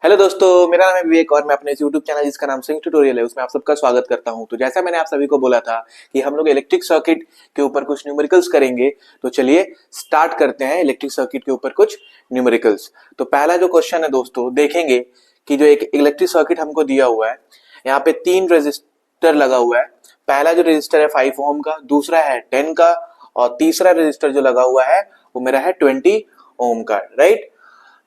Hello दोस्तों, मेरा नाम है विवेक और मैं अपने इस यूट्यूब चैनल जिसका नाम सिंह ट्यूटोरियल है उसमें आप सबका स्वागत करता हूं। तो जैसा मैंने आप सभी को बोला था कि हम लोग इलेक्ट्रिक सर्किट के ऊपर कुछ न्यूमेरिकल्स करेंगे, तो चलिए स्टार्ट करते हैं इलेक्ट्रिक सर्किट के ऊपर कुछ न्यूमेरिकल्स। तो पहला जो क्वेश्चन है दोस्तों, देखेंगे कि जो एक इलेक्ट्रिक सर्किट हमको दिया हुआ है, यहाँ पे 3 रजिस्टर लगा हुआ है। पहला जो रजिस्टर है 5 ओम का, दूसरा है 10 का और तीसरा रजिस्टर जो लगा हुआ है वो मेरा है 20 ओम का, राइट।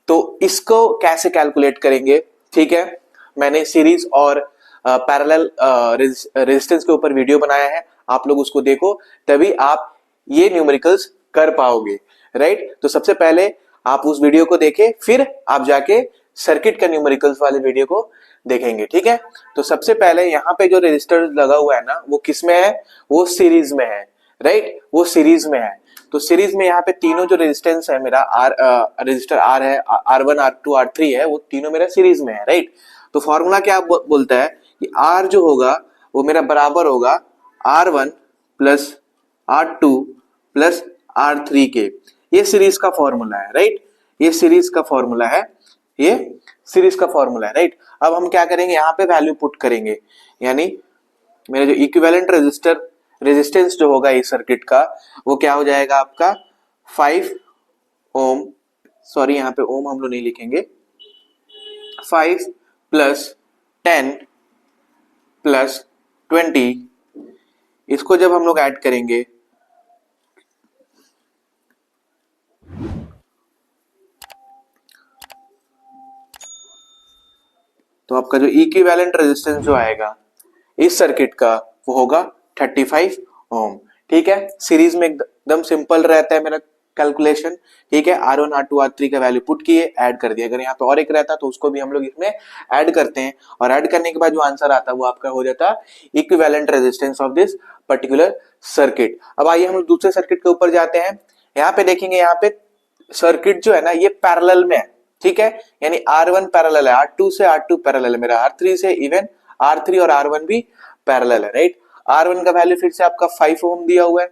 तो इसको कैसे कैलकुलेट करेंगे, ठीक है। मैंने सीरीज और पैरेलल रेजिस्टेंस के ऊपर वीडियो बनाया है, आप लोग उसको देखो, तभी आप ये न्यूमेरिकल्स कर पाओगे, राइट। तो सबसे पहले आप उस वीडियो को देखें, फिर आप जाके सर्किट का न्यूमेरिकल्स वाले वीडियो को देखेंगे, ठीक है। तो सबसे पहले यहाँ पे जो रेजिस्टर लगा हुआ है ना, वो किस में है, वो सीरीज में है, राइट, वो सीरीज में है। तो सीरीज में यहाँ पे तीनों जो रेजिस्टेंस है मेरा रजिस्टर आर है, R1 R2 R3 है, वो तीनों मेरा सीरीज में है, राइट। तो फॉर्मूला क्या बोलता है कि आर जो होगा वो मेरा बराबर होगा R1 plus R2 plus R3 के। ये सीरीज का फॉर्मूला है, राइट। ये सीरीज का फॉर्मूला है, ये सीरीज का फॉर्मूला है, राइट। अब हम क्या करेंगे, यहाँ पे वैल्यू पुट करेंगे, यानी मेरा जो इक्विवेलेंट रेजिस्टेंस जो होगा इस सर्किट का, वो क्या हो जाएगा आपका 5 ओम, सॉरी यहाँ पे ओम हम लोग नहीं लिखेंगे, 5 प्लस 10 प्लस 20, इसको जब हम लोग ऐड करेंगे तो आपका जो इक्विवेलेंट रेजिस्टेंस जो आएगा इस सर्किट का वो होगा 35 ओम, ठीक है। सीरीज में एकदम सिंपल रहता है मेरा कैलकुलेशन, ठीक है। R1 R2 R3 का वैल्यू पुट किए, ऐड कर दिया। अगर यहाँ पे और एक रहता तो उसको भी हम लोग इसमें ऐड करते हैं, और ऐड करने के बाद जो आंसर आता है वो आपका हो जाता equivalent resistance of this particular circuit. अब आइए हम लोग दूसरे सर्किट के ऊपर जाते हैं। यहाँ पे देखेंगे, यहाँ पे सर्किट जो है ना ये पैरेलल में है, ठीक है। यानी R1 पैरेलल है R2 से, R2 पैरेलल है मेरा R3 से, इवन R3 और R1 भी पैरेलल है, राइट। R1 का वैल्यू फिर से आपका 5 ओम दिया हुआ है,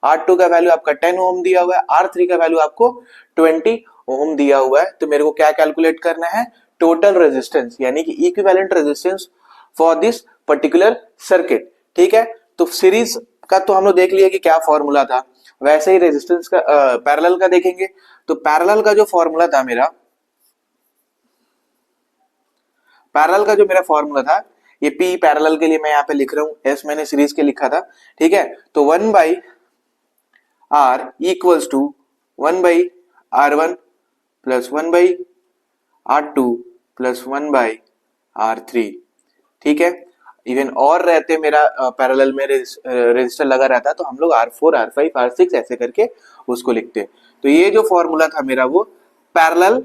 R2 का वैल्यू आपका 10 ओम दिया हुआ है, R3 का वैल्यू आपको 20 ओम दिया हुआ है। तो मेरे को क्या कैलकुलेट करना है, टोटल रेजिस्टेंस, यानी कि equivalent resistance for this particular circuit, ठीक है। तो सीरीज का तो हम लोग देख लिया कि क्या फॉर्मूला था, वैसे ही रेजिस्टेंस का पैरेलल का देखेंगे। तो पैरेलल का जो फॉर्मूला था मेरा, पैरेलल का जो मेरा फॉर्मूला था, ये P पैरेलल के लिए मैं यहाँ पे लिख रहा हूं, S मैंने सीरीज के लिखा था, ठीक है। तो 1 by R equals to 1 by R1 plus 1 by R2 plus 1 by R3, ठीक है। इवन और रहते मेरा पैरेलल में रेजिस्टर लगा रहता तो हम लोग R4 R5 R6 ऐसे करके उसको लिखते। तो ये जो फॉर्मूला था मेरा वो पैरेलल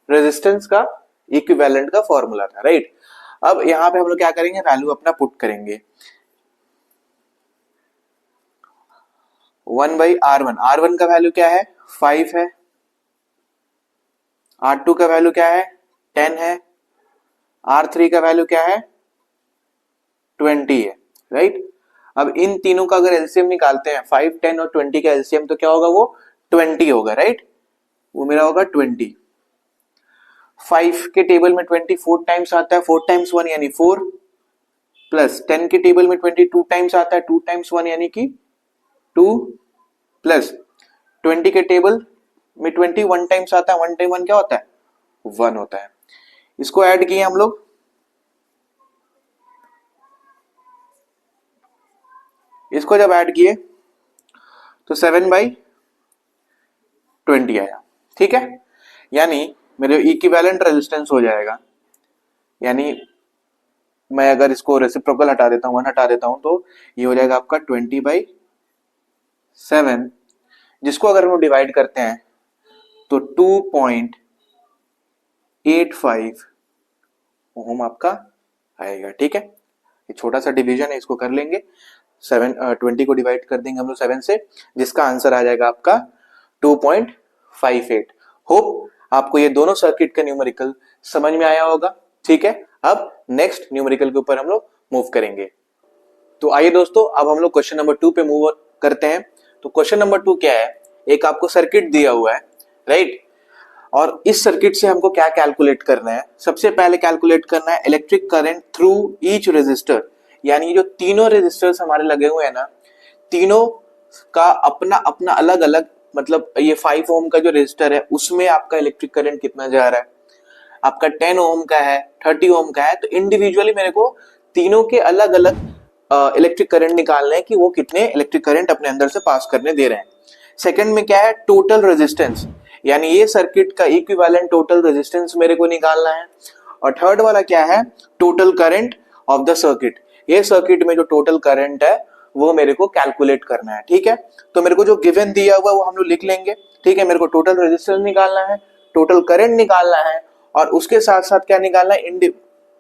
रेजिस्टेंस का इक्विवेलेंट का फॉर्मूला था, राइट। अब यहां पे हम लोग क्या करेंगे, वैल्यू अपना पुट करेंगे। 1 बाई R1 का वैल्यू क्या है, 5 है। R2 का वैल्यू क्या है, 10 है। R3 का वैल्यू क्या है, 20 है, राइट। अब इन तीनों का अगर एलसीएम निकालते हैं, 5 10 और 20 का एलसीएम, तो क्या होगा, वो 20 होगा, राइट। वो मेरा होगा 20। 5 के टेबल में 20 4 टाइम्स आता है, 4 टाइम्स 1 यानी 4, प्लस 10 के टेबल में 20 2 टाइम्स आता है, 2 टाइम्स 1 यानी कि 2, प्लस 20 के टेबल में 20 1 टाइम्स आता है, 1 टाइम 1 क्या होता है, 1 होता है। इसको ऐड किए हम लोग, इसको जब ऐड किए तो 7 बाई 20 आया, ठीक है। यानी मेरे इक्विवेलेंट रेजिस्टेंस हो जाएगा, यानी मैं अगर इसको रेसिप्रोकल हटा देता हूं, 1 हटा देता हूं, तो ये हो जाएगा आपका 20/7, जिसको अगर हम लोग डिवाइड करते हैं तो 2.85 ओम आपका आएगा, ठीक है। ये छोटा सा डिवीजन है, इसको कर लेंगे। 20 को डिवाइड कर देंगे हम लोग 7 से, जिसका आंसर आ जाएगा आपका 2.58। होप आपको ये दोनों सर्किट का न्यूमेरिकल समझ में आया होगा, ठीक है। अब नेक्स्ट न्यूमेरिकल के ऊपर हम लोग मूव करेंगे। तो आइए दोस्तों, अब हम लोग क्वेश्चन नंबर 2 पे मूव करते हैं। तो क्वेश्चन नंबर 2 क्या है, एक आपको सर्किट दिया हुआ है, राइट। और इस सर्किट से हमको क्या कैलकुलेट करना है, सबसे पहले कैलकुलेट करना है electric current through each resistor, यानी जो तीनों रेजिस्टर्स हमारे लगे हुए हैं ना, तीनों का अपना अपना अलग अलग, मतलब ये 5 ओम का जो रेजिस्टर है उसमें आपका इलेक्ट्रिक करंट कितना जा रहा है, आपका 10 ओम का है, 30 ओम का है, तो इंडिविजुअली मेरे को तीनों के अलग अलग इलेक्ट्रिक करंट निकालने हैं कि वो कितने इलेक्ट्रिक करंट अपने अंदर से पास करने दे रहे हैं। सेकंड में क्या है, टोटल रेजिस्टेंस, यानी ये सर्किट का इक्विवेलेंट टोटल रेजिस्टेंस मेरे को निकालना है। और थर्ड वाला क्या है, total current of the circuit, ये सर्किट में जो टोटल करंट है वो मेरे को कैलकुलेट करना है। ठीक है, तो मेरे को जो गिवन दिया हुआ वो हम लोग लिख लेंगे। ठीक है, मेरे को टोटल रेजिस्टेंस निकालना है, टोटल करंट निकालना है, और उसके साथ साथ क्या निकालना है,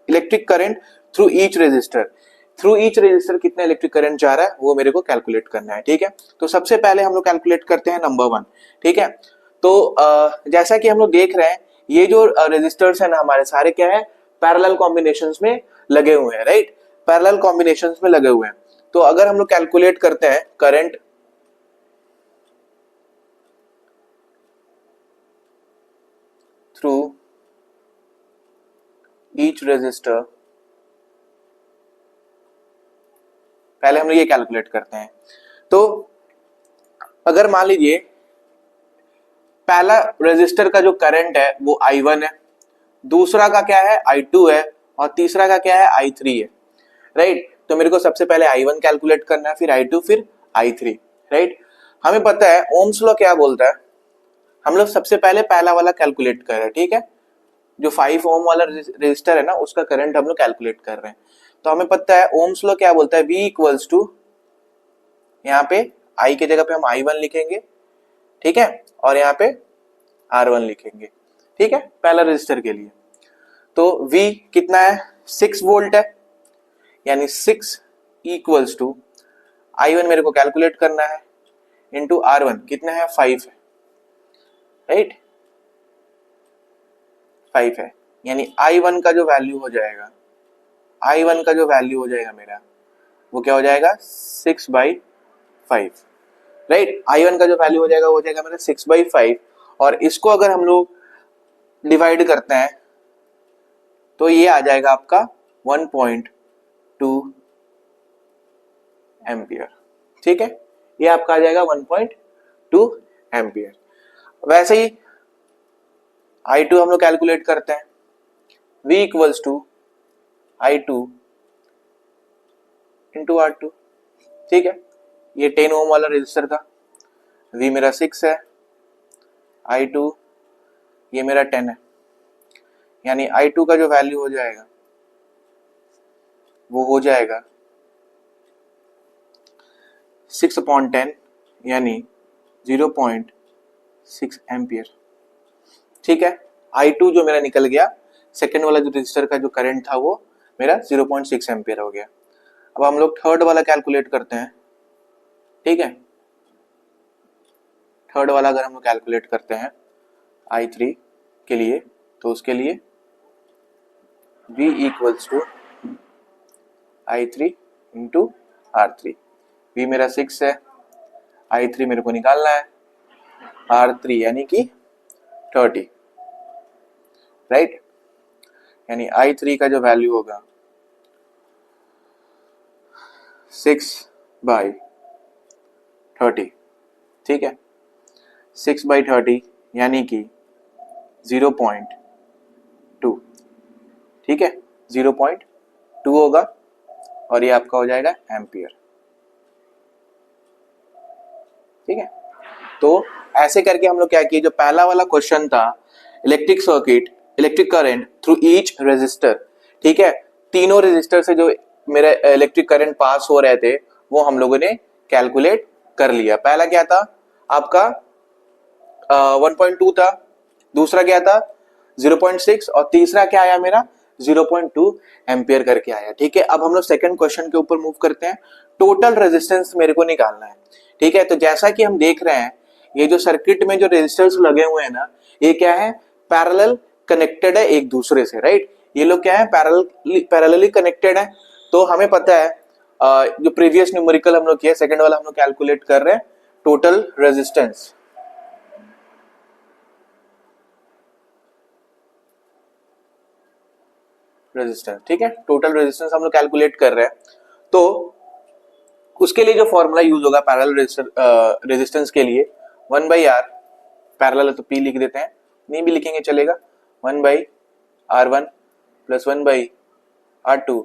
electric current through each resistor, through each resistor कितना इलेक्ट्रिक करंट जा रहा है वो मेरे को कैलकुलेट करना है। ठीक है, तो सबसे पहले हम लोग कैलकुलेट करते हैं नंबर 1। ठीक है, तो जैसा कि हम लोग देख रहे हैं ये जो रेजिस्टर्स है ना हमारे सारे क्या है, पैरेलल कॉम्बिनेशंस में लगे हुए हैं, राइट, पैरेलल कॉम्बिनेशंस में लगे हुए हैं। तो अगर हम लोग कैलकुलेट करते हैं करंट थ्रू ईच रेजिस्टर, पहले हम लोग ये कैलकुलेट करते हैं। तो अगर मान लीजिए पहला रेजिस्टर का जो करंट है वो I1 है, दूसरा का क्या है I2 है, और तीसरा का क्या है I3 है, राइट। तो मेरे को सबसे पहले I1 कैलकुलेट करना है, फिर I2, फिर I3, राइट। हमें पता है ओम्स लॉ क्या बोलता है, हम लोग सबसे पहले पहला वाला कैलकुलेट कर रहे हैं। ठीक है, जो 5 ओम वाला रेजिस्टर है ना उसका करंट हम लोग कैलकुलेट कर रहे हैं। तो हमें पता है ओम्स लॉ क्या बोलता है, V इक्वल्स टू, यहाँ पे I की जगह पे हम I1 लिखेंगे, ठीक है, और यहाँ पे R1 लिखेंगे। ठीक है, पहला रेजिस्टर के लिए। तो V कितना है, 6 वोल्ट है, यानी 6 इक्वल्स टू I1 मेरे को कैलकुलेट करना है इंटू R1 कितना है, 5 है, राइट, 5 है, यानी I1 का जो वैल्यू हो जाएगा, I1 का जो वैल्यू हो जाएगा मेरा वो क्या हो जाएगा, 6/5, राइट। I1 का जो वैल्यू हो जाएगा वो हो जाएगा मेरा 6/5, और इसको अगर हम लोग डिवाइड करते हैं तो ये आ जाएगा आपका 1.2 एम्पियर। ठीक है, ये आपका आ जाएगा 1.2 एम्पियर। वैसे ही I2 हम लोग कैलकुलेट करते हैं, V equals to I2 into R2। ठीक है, ये 10 ओम वाला रेजिस्टर का V मेरा 6 है, I2 ये मेरा 10 है, यानी I2 का जो वैल्यू हो जाएगा वो हो जाएगा 6/10, यानी 0.6 एम्पियर। ठीक है, I2 जो मेरा निकल गया, सेकेंड वाला जो रेजिस्टर का जो करंट था वो मेरा 0.6 एम्पियर हो गया। अब हम लोग थर्ड वाला कैलकुलेट करते हैं। ठीक है, थर्ड वाला अगर हम लोग कैलकुलेट करते हैं I3 के लिए, तो उसके लिए V equals to I3 into R3। V मेरा 6 है, I3 मेरे को निकालना है, R3 यानी कि 30, राइट, यानी I3 का जो वैल्यू होगा 6/30। ठीक है, 6/30 यानी कि 0.2। ठीक है, 0.2 होगा, और ये आपका हो जाएगा एम्पियर। ठीक है, तो ऐसे करके हम लोग क्या किए, जो पहला वाला क्वेश्चन था electric circuit electric current through each resistor, ठीक है, तीनों रेजिस्टर से जो मेरे इलेक्ट्रिक करंट पास हो रहे थे वो हम लोगों ने कैलकुलेट कर लिया। पहला क्या था आपका 1.2 था, दूसरा क्या था 0.6, और तीसरा क्या आया मेरा 0.2 एम्पियर करके आया। ठीक है, अब हम लोग सेकंड क्वेश्चन के ऊपर मूव करते हैं। टोटल रेजिस्टेंस मेरे को निकालना है। ठीक है, तो जैसा कि हम देख रहे हैं ये जो सर्किट में जो रेजिस्टेंस लगे हुए हैं ना, ये क्या है, पैरेलल कनेक्टेड है एक दूसरे से, राइट, ये लोग क्या है, पैरेलली कनेक्टेड है। तो हमें पता है जो प्रीवियस न्यूमेरिकल हम लोग किया, सेकंड वाला हम लोग कैलकुलेट कर रहे हैं टोटल रेजिस्टेंस। रेजिस्टेंस, ठीक है, टोटल रेजिस्टेंस हम लोग कैलकुलेट कर रहे हैं। तो उसके लिए जो फॉर्मूला यूज होगा पैरेलल रेजिस्टेंस के लिए, 1/r, पैरेलल है तो p लिख देते हैं, नहीं भी लिखेंगे चलेगा, 1/r1 plus 1/r2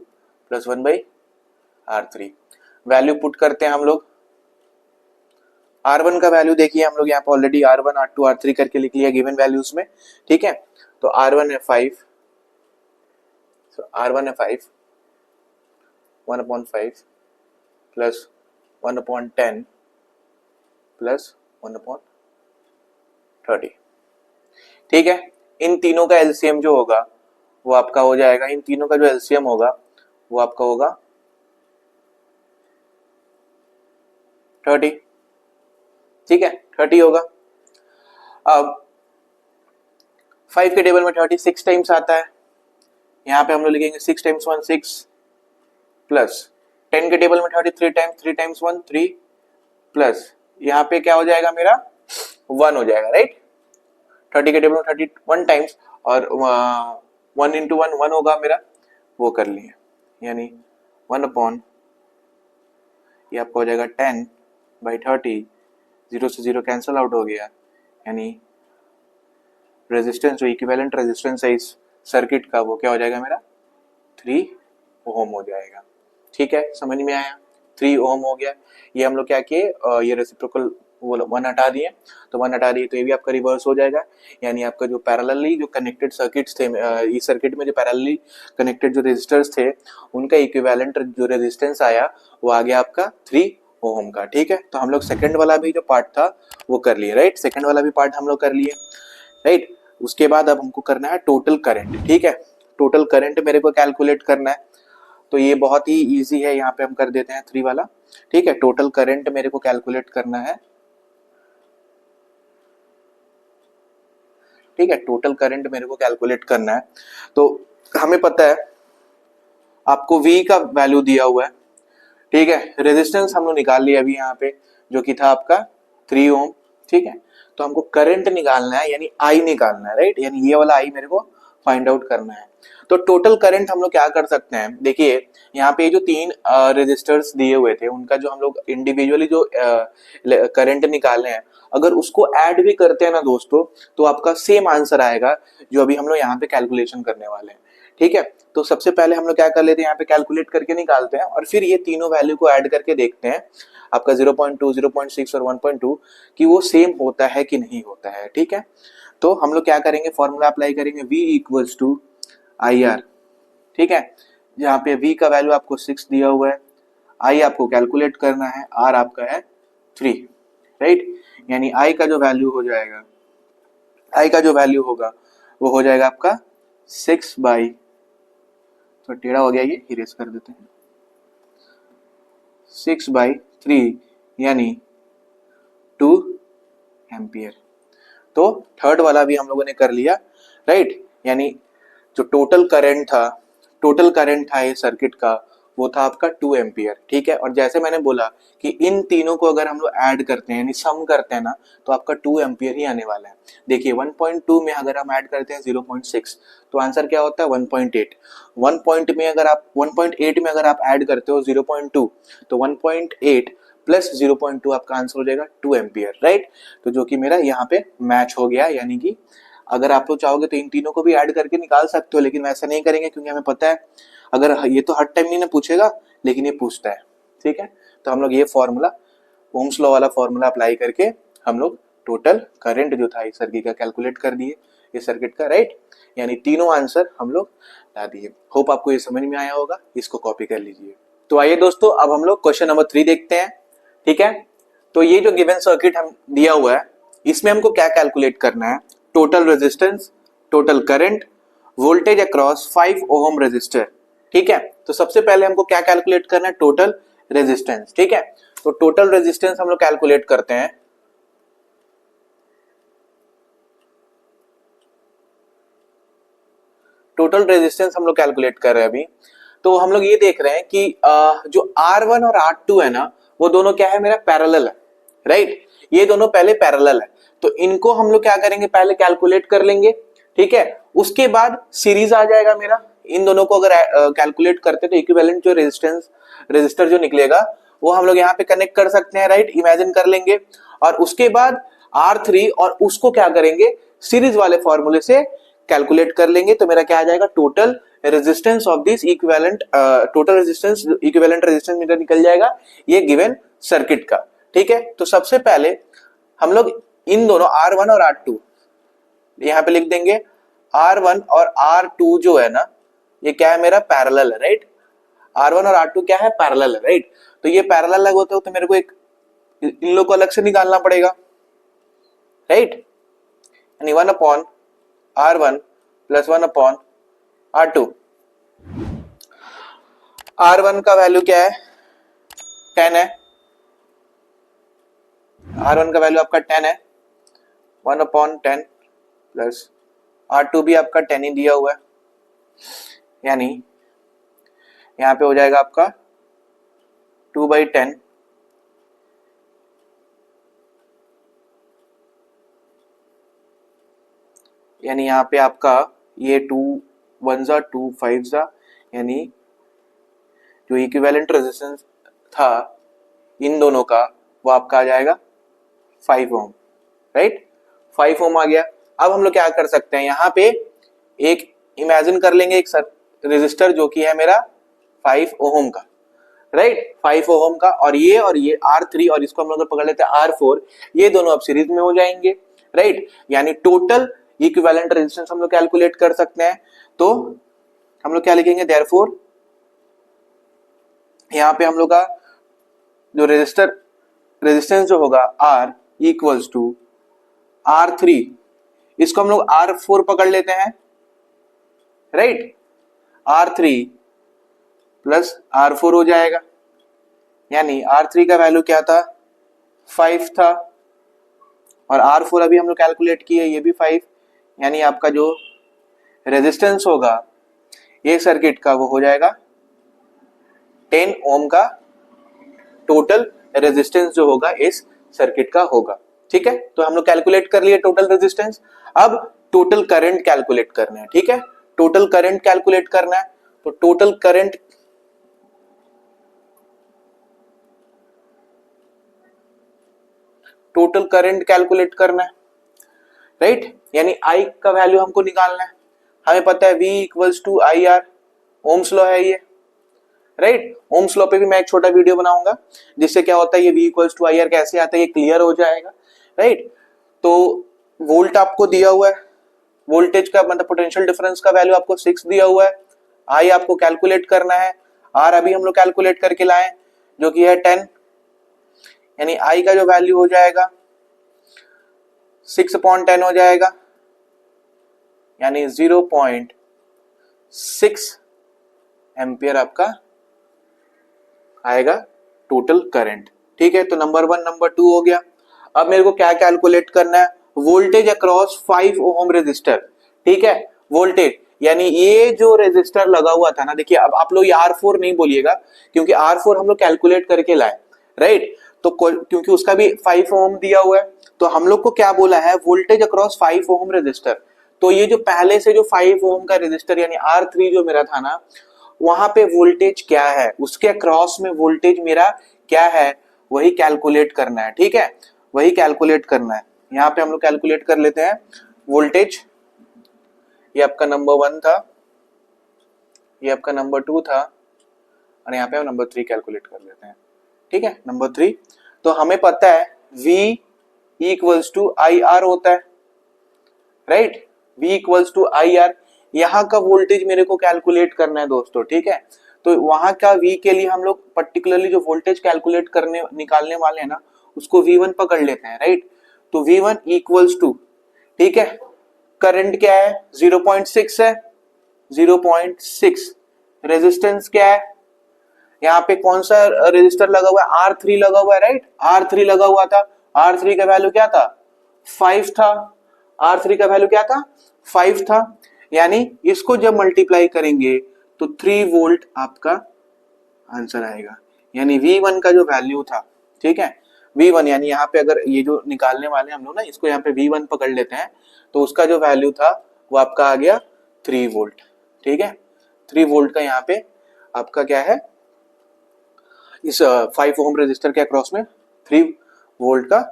plus 1/r3। Value put करते हैं हम लोग। R1 का वैल्यू देखिए हम लोग यहाँ पे ऑलरेडी R1, R2, R3 करके लिख लिया गिवन वैल्यूज में, ठीक है। तो R1 है 5, R1 है 5, 1/5 प्लस 1/10 प्लस 1/30, ठीक है। इन तीनों का एलसीएम जो होगा वो आपका हो जाएगा, इन तीनों का जो एलसीएम होगा वो आपका होगा 30, ठीक है, 30 होगा। अब 5 के टेबल में 36 टाइम्स आता है, यहाँ पे हम लोग लिखेंगे 6 टाइम्स 1 6 प्लस 10 के टेबल में 33 टाइम्स 3 टाइम्स 1 3 प्लस यहाँ पे क्या हो जाएगा मेरा 1 हो जाएगा, राइट। 30 के टेबल में 31 टाइम्स और 1 इंटू 1 1 होगा मेरा, वो कर लिए, यानी 1 अपॉन ये आपका हो जाएगा 10/30, 0 से 0 कैंसल आउट हो गया, यानी रेजिस्टेंस जो इक्विवेलेंट रेजिस्टेंस है इस सर्किट का वो क्या हो जाएगा मेरा 3 ओम हो जाएगा, ठीक है। समझ में आया, 3 ओम हो गया। ये हम लोग क्या किए, ये रेसिप्रोकल वो 1 हटा दिए, तो 1 हटा दिए तो ये भी आपका रिवर्स हो जाएगा, यानी आपका जो पैरेलली जो कनेक्टेड सर्किट्स थे इस सर्किट में जो पैरेलली कनेक्टेड जो रेजिस्टर्स थे उनका इक्विवेलेंट जो रेजिस्टेंस आया वो आ गया आपका 3 ओम का, ठीक है। तो हम लोग सेकंड वाला भी जो पार्ट था वो कर लिए, राइट, सेकंड वाला भी पार्ट हम लोग कर लिए, राइट। उसके बाद अब हमको करना है टोटल करंट, ठीक है। टोटल करंट मेरे को कैलकुलेट करना है, तो ये बहुत ही इजी है, यहाँ पे हम कर देते हैं 3 वाला, ठीक है। टोटल करंट मेरे को कैलकुलेट करना है, ठीक है, टोटल करंट मेरे को कैलकुलेट करना है। तो हमें पता है आपको V का वैल्यू दिया हुआ है, ठीक है। रेजिस्टेंस हम लोग निकाल लिया अभी यहाँ पे जो कि था आपका 3 ओम, ठीक है। तो हमको करंट निकालना है, यानी I निकालना है, राइट, यानी ये वाला I मेरे को फाइंड आउट करना है। तो टोटल करंट हम लोग क्या कर सकते हैं, देखिए यहाँ पे जो 3 रेजिस्टर्स दिए हुए थे उनका जो हम लोग इंडिविजुअली जो करंट निकालने हैं, अगर उसको ऐड भी करते हैं ना दोस्तों तो आपका सेम आंसर आएगा जो अभी हम लोग यहाँ पे कैलकुलेशन करने वाले हैं, ठीक है। तो सबसे पहले हम लोग क्या कर लेते हैं, यहाँ पे कैलकुलेट करके निकालते हैं और फिर ये तीनों वैल्यू को ऐड करके देखते हैं आपका 0.2, 0.6 और 1.2 कि वो सेम होता है कि नहीं होता है, ठीक है। तो हम लोग क्या करेंगे, फॉर्मूला अप्लाई करेंगे, V इक्वल्स टू IR, ठीक है। जहाँ पे V का वैल्यू आपको 6 दिया हुआ है, I आपको कैलकुलेट करना है, R आपका है 3, राइट, यानी I का जो वैल्यू हो जाएगा, I का जो वैल्यू होगा वो हो जाएगा आपका 6 बाई, तो टेढ़ा हो गया, ये इरेज कर देते हैं, 6/3 यानी 2 एम्पियर। तो थर्ड वाला भी हम लोगों ने कर लिया, राइट, यानी जो टोटल करंट था ये सर्किट का वो था आपका 2 एम्पियर, ठीक है। और जैसे मैंने बोला कि इन तीनों को अगर हम लोग ऐड करते हैं यानी सम करते हैं ना तो आपका 2 एम्पियर ही आने वाला है। देखिए 1.2 में अगर हम ऐड करते हैं 0.6 तो आंसर क्या होता है 1.8। 1.8 में अगर आप ऐड करते हो 0.2 तो 1.8 प्लस 0.2 आपका आंसर हो जाएगा 2 एम्पियर, राइट। तो जो कि मेरा यहाँ पे मैच हो गया, यानी कि अगर आप लोग चाहोगे तो इन तीनों को भी ऐड करके निकाल सकते हो, लेकिन वैसा नहीं करेंगे क्योंकि हमें पता है अगर ये तो हर टाइम नहीं ना पूछेगा, लेकिन ये पूछता है, ठीक है। तो हम लोग ये फॉर्मूला ओम्स लॉ वाला फॉर्मूला अप्लाई करके हम लोग टोटल करंट जो था इस सर्किट का कैलकुलेट कर दिए, इस सर्किट का, राइट, यानी तीनों आंसर हम लोग ला दिए। होप आपको ये समझ में आया होगा, इसको कॉपी कर लीजिए। तो आइए दोस्तों अब हम लोग क्वेश्चन नंबर 3 देखते हैं, ठीक है। तो ये जो गिवन सर्किट हम दिया हुआ है इसमें हमको क्या कैलकुलेट करना है, total resistance, total current, voltage across 5 ohm resistor, ठीक है। तो सबसे पहले हमको क्या कैलकुलेट करना है, टोटल रेजिस्टेंस, ठीक है। तो टोटल रेजिस्टेंस हम लोग कैलकुलेट करते हैं, टोटल रेजिस्टेंस हम लोग कैलकुलेट कर रहे हैं अभी। तो हम लोग ये देख रहे हैं कि जो R1 और R2 है ना वो दोनों क्या है मेरा पैरेलल है, राइट, ये दोनों पहले पैरेलल है। तो इनको हम लोग क्या करेंगे, पहले कैलकुलेट कर लेंगे, ठीक है। उसके बाद सीरीज आ जाएगा मेरा, इन दोनों को अगर कैलकुलेट करते तो इक्विवेलेंट जो रेजिस्टर जो निकलेगा वो हम लोग यहाँ पे कनेक्ट कर सकते हैं, राइट, इमेजिन कर लेंगे। और उसके बाद R3 और उसको क्या करेंगे, सीरीज वाले फॉर्मूले से कैलकुलेट कर लेंगे। तो मेरा क्या आ जाएगा, total resistance of this equivalent, total resistance, equivalent resistance meter निकल जाएगा ये गिवन सर्किट का। ठीक है, तो सबसे पहले हम लोग इन दोनों R1 और R2 यहाँ पे लिख देंगे। R1 और R2 जो है ना, ये क्या है, मेरा पैरेलल है, राइट। R1 और R2 क्या है, पैरेलल है, राइट। तो ये पैरेलल लग होते हो तो मेरे को एक इन लोग को अलग से निकालना पड़ेगा, राइट। यानी 1/R1 प्लस 1/R2। R1 का वैल्यू क्या है, 10 है। R1 का वैल्यू आपका 10 है, 1/10 प्लस R2 भी आपका 10 ही दिया हुआ है, यानी यहां पे हो जाएगा आपका 2/10 यानी यहाँ पे आपका ये 2 1 जा 2 5 जा, यानी जो इक्विवेलेंट रेजिस्टेंस था इन दोनों का वो आपका आ जाएगा 5 ओम, राइट। 5 ओम आ गया। अब हम लोग क्या कर सकते हैं, यहाँ पे एक इमेजिन कर लेंगे एक रेजिस्टर जो कि है मेरा 5 ओम का, राइट, 5 ओम का। और ये R3 और इसको हम लोग पकड़ लेते हैं R4, ये दोनों अब सीरीज में हो जाएंगे, राइट। यानी टोटल इक्विवेलेंट रेजिस्टेंस हम लोग कैलकुलेट कर सकते हैं। तो हम लोग क्या लिखेंगे, देयरफॉर यहाँ पे हम लोग का जो रेजिस्टेंस जो होगा R इक्वल्स टू R3, इसको हम लोग R4 पकड़ लेते हैं, राइट। R3 प्लस R4 हो जाएगा, यानी R3 का वैल्यू क्या था, 5 था, और R4 अभी हम लोग कैलकुलेट किए, ये भी 5, यानी आपका जो रेजिस्टेंस होगा ये सर्किट का वो हो जाएगा 10 ओम का टोटल रेजिस्टेंस जो होगा इस सर्किट का होगा। ठीक है, तो हम लोग कैलकुलेट कर लिए टोटल रेजिस्टेंस। अब टोटल करंट कैलकुलेट करना है, ठीक है, टोटल करंट कैलकुलेट करना है। तो टोटल करंट कैलकुलेट करना है, राइट। यानी I का वैल्यू हमको निकालना है। हमें पता है V equals to IR, ohm's law है ये, राइट। ओम्स लॉ पे भी मैं एक छोटा वीडियो बनाऊंगा जिससे क्या होता है ये V इक्वल्स टू IR कैसे आता है ये क्लियर हो जाएगा, राइट। तो वोल्ट आपको दिया हुआ है, वोल्टेज का मतलब पोटेंशियल डिफरेंस का वैल्यू आपको 6 दिया हुआ है। I आपको कैलकुलेट करना है, R अभी हम लोग कैलकुलेट करके लाए जो कि है 10, यानी I का जो वैल्यू हो जाएगा 6/10 हो जाएगा, यानी 0.6 एम्पियर आपका आएगा टोटल करंट। ठीक है, तो नंबर 1 नंबर 2 हो गया। अब मेरे को क्या कैलकुलेट करना है, वोल्टेज अक्रॉस 5 ओम रेजिस्टर। ठीक है, वोल्टेज यानी ये जो रेजिस्टर लगा हुआ था ना, देखिए अब आप लोग R4 नहीं बोलिएगा क्योंकि R4 हम लोग कैलकुलेट करके लाए, राइट। तो क्योंकि उसका भी 5 ओम दिया हुआ है, तो हम लोग को क्या बोला है, वोल्टेज अक्रॉस 5 ओम रेजिस्टर। तो ये जो पहले से जो 5 ओम का रेजिस्टर यानी R3 जो मेरा था ना, वहां पे वोल्टेज क्या है, उसके अक्रॉस में वोल्टेज मेरा क्या है, वही कैलकुलेट करना है। ठीक है, वही कैलकुलेट करना है। यहाँ पे हम लोग कैलकुलेट कर लेते हैं वोल्टेज। ये आपका नंबर 1 था, ये आपका नंबर 2 था, और यहाँ पे हम नंबर 3 कैलकुलेट कर लेते हैं। ठीक है, नंबर 3। तो हमें पता है V इक्वल्स टू IR होता है, right. V equals to IR, यहाँ का वोल्टेज मेरे को कैलकुलेट करना है दोस्तों। ठीक है, तो वहां का V के लिए हम लोग पर्टिकुलरली जो वोल्टेज कैलकुलेट करने निकालने वाले हैं ना, उसको V1 पकड़ लेते हैं, राइट। तो V1 इक्वल्स टू, ठीक है, करंट क्या है 0.6 है, 0.6 रेजिस्टेंस क्या है, यहाँ पे कौन सा रेजिस्टर लगा हुआ है, R3 लगा हुआ है, राइट। R3 लगा हुआ था, R3 का वैल्यू क्या था, 5 था। R3 का वैल्यू क्या था, 5 था, यानी इसको जब मल्टीप्लाई करेंगे तो 3 वोल्ट आपका आंसर आएगा। यानी V1 का जो वैल्यू था, ठीक है, V1 यानी यहाँ पे अगर ये जो निकालने वाले हम लोग ना, इसको यहाँ पे V1 पकड़ लेते हैं, तो उसका जो वैल्यू था वो आपका आ गया 3 वोल्ट। ठीक है, 3 वोल्ट का यहाँ पे आपका क्या है, इस 5 ओम रेजिस्टर के अक्रॉस में 3 वोल्ट का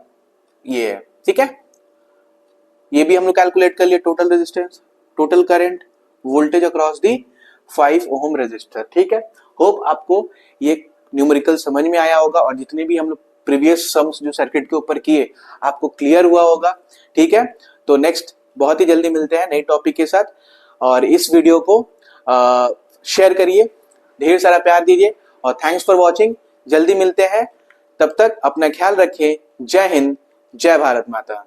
ये है। ठीक है, ये भी हम लोग कैलकुलेट कर लिए, total resistance, total current, voltage across the 5 ohm resistor. ठीक है, होप आपको ये न्यूमेरिकल समझ में आया होगा और जितने भी हम लोग प्रीवियस सम्स जो सर्किट के ऊपर किए आपको क्लियर हुआ होगा। ठीक है, तो नेक्स्ट बहुत ही जल्दी मिलते हैं नए टॉपिक के साथ, और इस वीडियो को शेयर करिए, ढेर सारा प्यार दीजिए, और थैंक्स फॉर वॉचिंग। जल्दी मिलते हैं, तब तक अपना ख्याल रखें। जय हिंद, जय भारत माता।